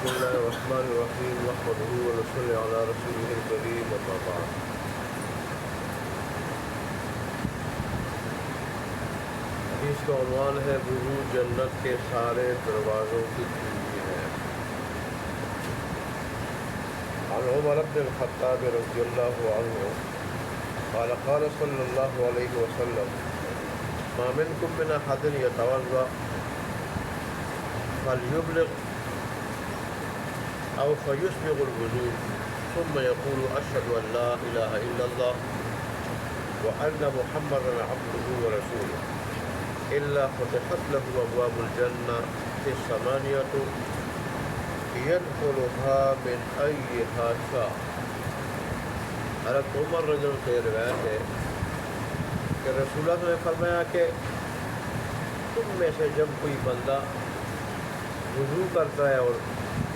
بسم اللہ الرحمن الرحیم نحمدہ ونصلی علی رسولہ الکریم اما بعد۔ حدیث کا عنوان ہے وضو جنت کے سارے دروازوں کی کنجی ہے۔ عن عمر بن الخطاب رضی اللہ عنہ قال قال صلی اللہ علیہ وسلم ما منکم من احد یتوضأ فلیبلغ أو فيسبغ الوضوء ثم يقول أشهد أن لا إله إلا الله وأن محمدا عبده ورسوله إلا فتحت له أبواب الجنة الثمانية يدخلها من أيها شاء۔ حضرت عمر رضی اللہ عنہ سے روایت ہے کہ رسول اللہ نے فرمایا کہ تم میں سے جب کوئی بندہ وضو کرتا ہے اور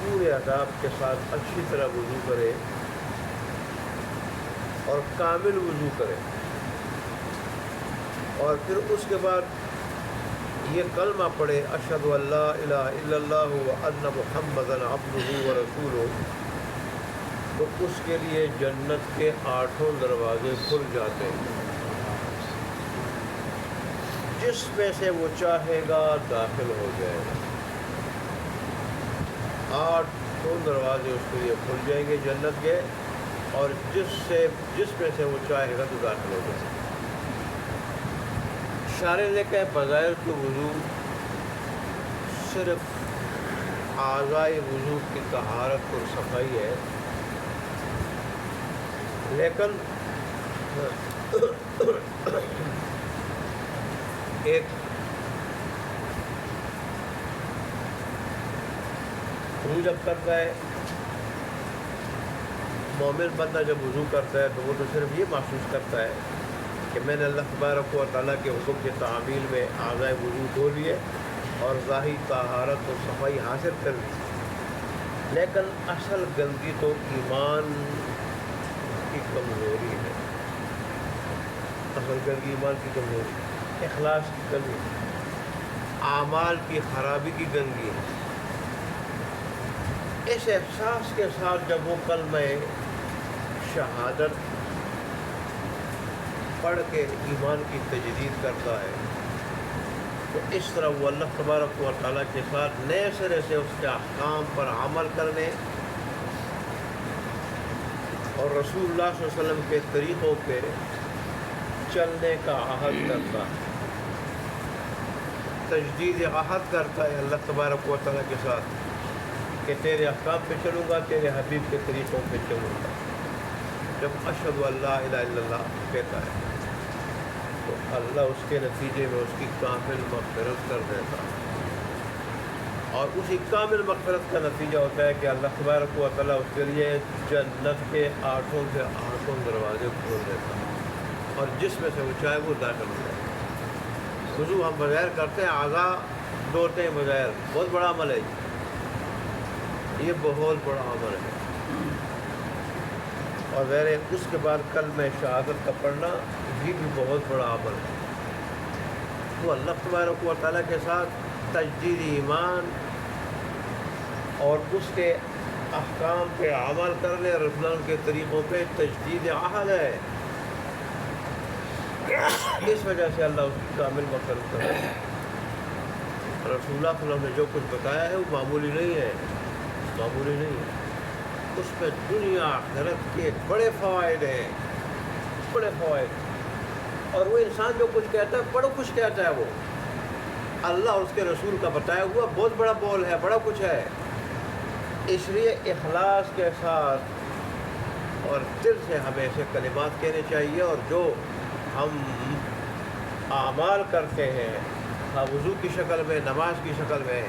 پورے آداب کے ساتھ اچھی طرح وضو کرے اور کامل وضو کرے، اور پھر اس کے بعد یہ کلمہ پڑھے اشہد ان لا الہ الا اللہ وان محمدا عبدہ ورسولہ، تو اس کے لیے جنت کے 8 دروازے کھل جاتے ہیں، جس میں سے وہ چاہے گا داخل ہو جائے گا۔ 8 دروازے اس کے لیے کھل جائیں گے جنت کے، اور جس میں سے وہ چاہے گا تو داخل ہو جائے گا۔ شارح لکھا ہے بظاہر کے وضو صرف اعضائے وضو کی طہارت اور صفائی ہے، لیکن ایک وضو جب کرتا ہے مومن بندہ، جب وضو کرتا ہے تو وہ تو صرف یہ محسوس کرتا ہے کہ میں نے اللہ تبارک و تعالیٰ کے حکم کے تعمیل میں اعضائے وضو دھو لیے اور ظاہری طہارت و صفائی حاصل کر لی، لیکن اصل گندگی تو ایمان کی کمزوری ہے۔ اصل گندگی ایمان کی کمزوری، اخلاص کی کمی، اعمال کی خرابی کی گندگی ہے۔ اس احساس کے ساتھ جب وہ کلمہ شہادت پڑھ کے ایمان کی تجدید کرتا ہے تو اس طرح وہ اللہ تبارک و تعالیٰ کے ساتھ نئے سرے سے اس کے احکام پر عمل کرنے اور رسول اللہ صلی اللہ علیہ وسلم کے طریقوں پہ چلنے کا عہد کرتا ہے، تجدید عہد کرتا ہے اللہ تبارک و تعالیٰ کے ساتھ کہ تیرے احکام پہ چلوں گا، تیرے حبیب کے طریقوں پہ چلوں گا۔ جب اشہد ان لا الہ الا اللہ کہتا ہے تو اللہ اس کے نتیجے میں اس کی کامل مغفرت کر دیتا ہے، اور اسی کامل مغفرت کا نتیجہ ہوتا ہے کہ اللہ تبارک و تعالیٰ اس کے لیے جنت کے 8 سے 8 دروازے کھول دیتا ہے، اور جس میں سے وہ چاہے وہ داخل ہو جائے۔ وضو ہم بغیر کرتے ہیں، اعضاء دھوتے ہیں بغیر، بہت بڑا عمل ہے یہ بہت بڑا عمل ہے، اور اس کے بعد کلمہ شہادت کا پڑھنا یہ بھی بہت بڑا عمل ہے۔ تو اللہ تبارک و تعالیٰ کے ساتھ تجدید ایمان اور اس کے احکام پہ عمل کرنے، رسول اللہ کے طریقوں پہ تجدید عہد ہے، اس وجہ سے اللہ اس کی کامل مغفرت کرتا ہے۔ رسول اللہ صلی اللہ علیہ وسلم نے جو کچھ بتایا ہے وہ معمولی نہیں ہے، معمولی نہیں ہے، اس پہ دنیا آخرت کے بڑے فوائد ہیں، بڑے فوائد۔ اور وہ انسان جو کچھ کہتا ہے بڑا کچھ کہتا ہے، وہ اللہ اور اس کے رسول کا بتایا ہوا بہت بڑا بول ہے، بڑا کچھ ہے۔ اس لیے اخلاص کے ساتھ اور دل سے ہمیں ایسے کلمات کہنے چاہیے، اور جو ہم اعمال کرتے ہیں وضو کی شکل میں، نماز کی شکل میں،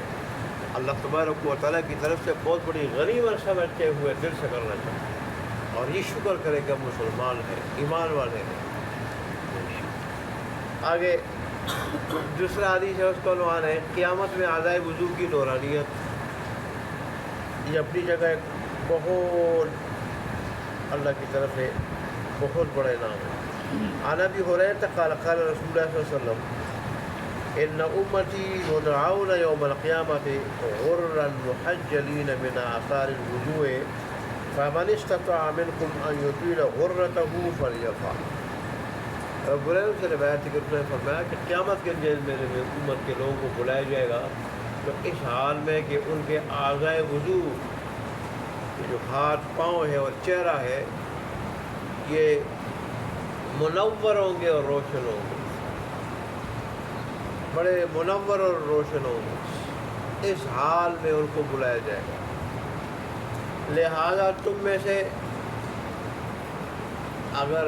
اللہ تبارک و تعالیٰ کی طرف سے بہت بڑی غنیمت سمجھتے ہوئے دل سے کرنا چاہیے، اور یہ شکر کرے کہ ہم مسلمان ہیں، ایمان والے ہیں۔ آگے دوسرا حدیث ہے، اس کا عنوان ہے قیامت میں اعضائے وضو کی نورانیت۔ یہ اپنی جگہ ایک بہت اللہ کی طرف سے بہت بڑا انعام ہے۔ عن ابی ہریرہ قال قال رسول اللہ صلی اللہ علیہ وسلم ان امتی یدعون یوم القیامت غرا محجلین من آثار الوضوء فمن استطاع منکم ان یطیل غرته فلیفعل۔ رب العالمین سے روایت کرتے ہیں، فرمایا کہ قیامت کے دن میرے امت کے لوگوں کو بلایا جائے گا تو اس حال میں کہ ان کے اعضائے وضو، جو ہاتھ پاؤں ہے اور چہرہ ہے، یہ منور ہوں گے اور روشن ہوں گے، بڑے منور اور روشن ہوں گے۔ اس حال میں ان کو بلایا جائے گا۔ لہذا تم میں سے اگر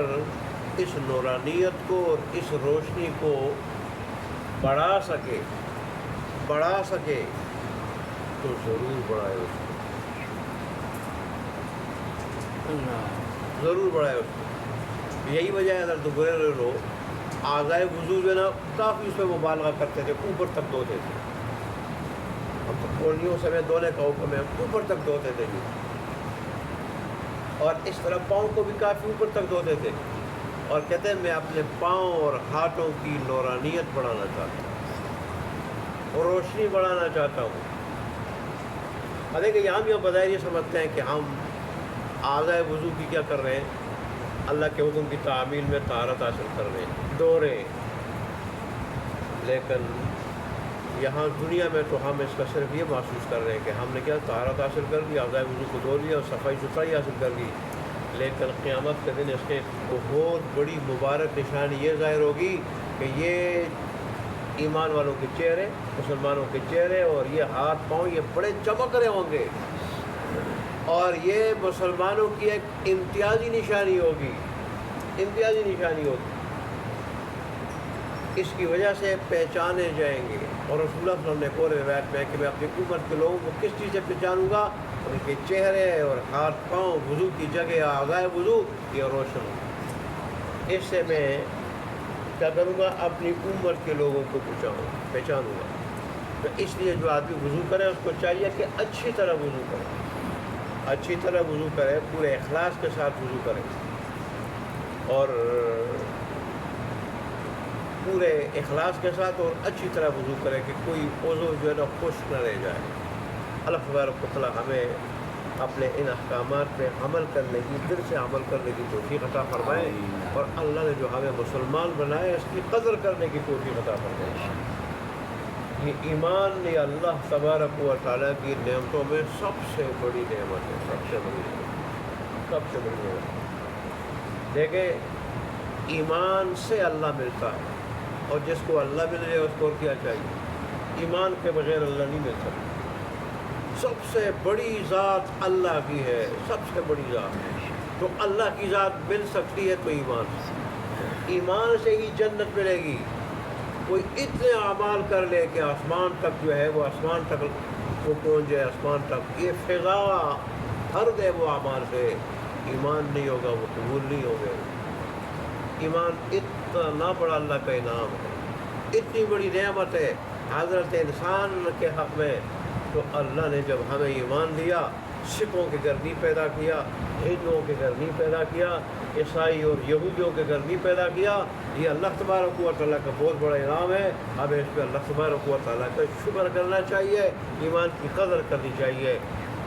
اس نورانیت کو اور اس روشنی کو بڑھا سکے تو ضرور بڑھائے اس کو، ضرور بڑھائے اس کو۔ یہی وجہ ہے حضرت برے لوگ اعضائے وضو جو ہے نا کافی اس میں مبالغہ کرتے تھے، اوپر تک دھوتے تھے۔ ہم تو کونیوں سمیت دھونے کا حکم ہے، اوپر تک دھوتے تھے جی، اور اس طرح پاؤں کو بھی کافی اوپر تک دھوتے تھے، اور کہتے ہیں میں اپنے پاؤں اور ہاتھوں کی نورانیت بڑھانا چاہتا ہوں اور روشنی بڑھانا چاہتا ہوں۔ دیکھیں یہاں بھی ہم بظاہر یہ سمجھتے ہیں کہ ہم اعضائے وضو کی کیا کر رہے ہیں، اللہ کے حکم کی تعمیل میں طہارت حاصل کر رہے ہیں، دھو رہے ہیں، لیکن یہاں دنیا میں تو ہم اس کا صرف یہ محسوس کر رہے ہیں کہ ہم نے کیا طہارت حاصل کر لی، اعضائے وضو کو دھو لیا اور صفائی ستھرائی حاصل کر لی، لیکن قیامت کے دن اس کے بہت بڑی مبارک نشانی یہ ظاہر ہوگی کہ یہ ایمان والوں کے چہرے، مسلمانوں کے چہرے اور یہ ہاتھ پاؤں یہ بڑے چمک رہے ہوں گے، اور یہ مسلمانوں کی ایک امتیازی نشانی ہوگی، امتیازی نشانی ہوگی، اس کی وجہ سے پہچانے جائیں گے۔ اور رسول اللہ صلی اللہ علیہ وسلم نے ایک اور روایت میں کہ میں اپنی امت کے لوگوں کو کس چیز سے پہچانوں گا، ان کے چہرے اور ہاتھ پاؤں، وضو کی جگہ اعضائے وضو یہ روشن ہو۔ اس سے میں کیا کروں گا، اپنی امت کے لوگوں کو پہچانوں گا۔ تو اس لیے جو آدمی وضو کرے اس کو چاہیے کہ اچھی طرح وضو کرے، اچھی طرح وضو کرے، پورے اخلاص کے ساتھ وضو کرے، اور پورے اخلاص کے ساتھ اور اچھی طرح وضو کرے کہ کوئی عضو جو ہے نا خشک نہ رہ جائے۔ اللہ تبارک و تعالیٰ ہمیں اپنے ان احکامات پہ عمل کرنے کی، دل سے عمل کرنے کی توفیق عطا فرمائے، اور اللہ نے جو ہمیں مسلمان بنائے اس کی قدر کرنے کی توفیق عطا فرمائے۔ یہ ایمان یہ اللہ تبارک و تعالیٰ کی نعمتوں میں سب سے بڑی نعمت ہے، سب سے بڑی نعمت، سب سے بڑی نعمت۔ دیکھیں ایمان سے اللہ ملتا ہے، اور جس کو اللہ مل جائے اس کو کیا چاہیے، ایمان کے بغیر اللہ نہیں مل سکتا۔ سب سے بڑی ذات اللہ کی ہے، سب سے بڑی ذات تو اللہ کی ذات مل سکتی ہے تو ایمان سے، ایمان سے ہی جنت ملے گی۔ کوئی اتنے اعمال کر لے کہ آسمان تک جو ہے وہ آسمان تک وہ پہنچ جائے، آسمان تک یہ فضا ہر دے وہ اعمال سے، ایمان نہیں ہوگا، وہ قبول نہیں ہوگا۔ ایمان اتنا بڑا اللہ کا انعام ہے، اتنی بڑی نعمت ہے حضرت انسان کے حق میں۔ تو اللہ نے جب ہمیں ایمان دیا، سکھوں کے گھر نہیں پیدا کیا، ہندوؤں کے گھر نہیں پیدا کیا، عیسائی اور یہودیوں کے گھر نہیں پیدا کیا، یہ اللہ تبارک و تعالیٰ کا بہت بڑا انعام ہے۔ ہمیں اس پہ اللہ تبارک و تعالیٰ کا شکر کرنا چاہیے، ایمان کی قدر کرنی چاہیے۔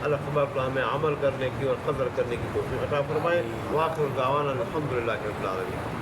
اللہ تبارک و تعالیٰ ہمیں عمل کرنے کی اور قدر کرنے کی توفیق عطا فرمائے۔ وآخر دعوانا الحمدللہ رب العالمین۔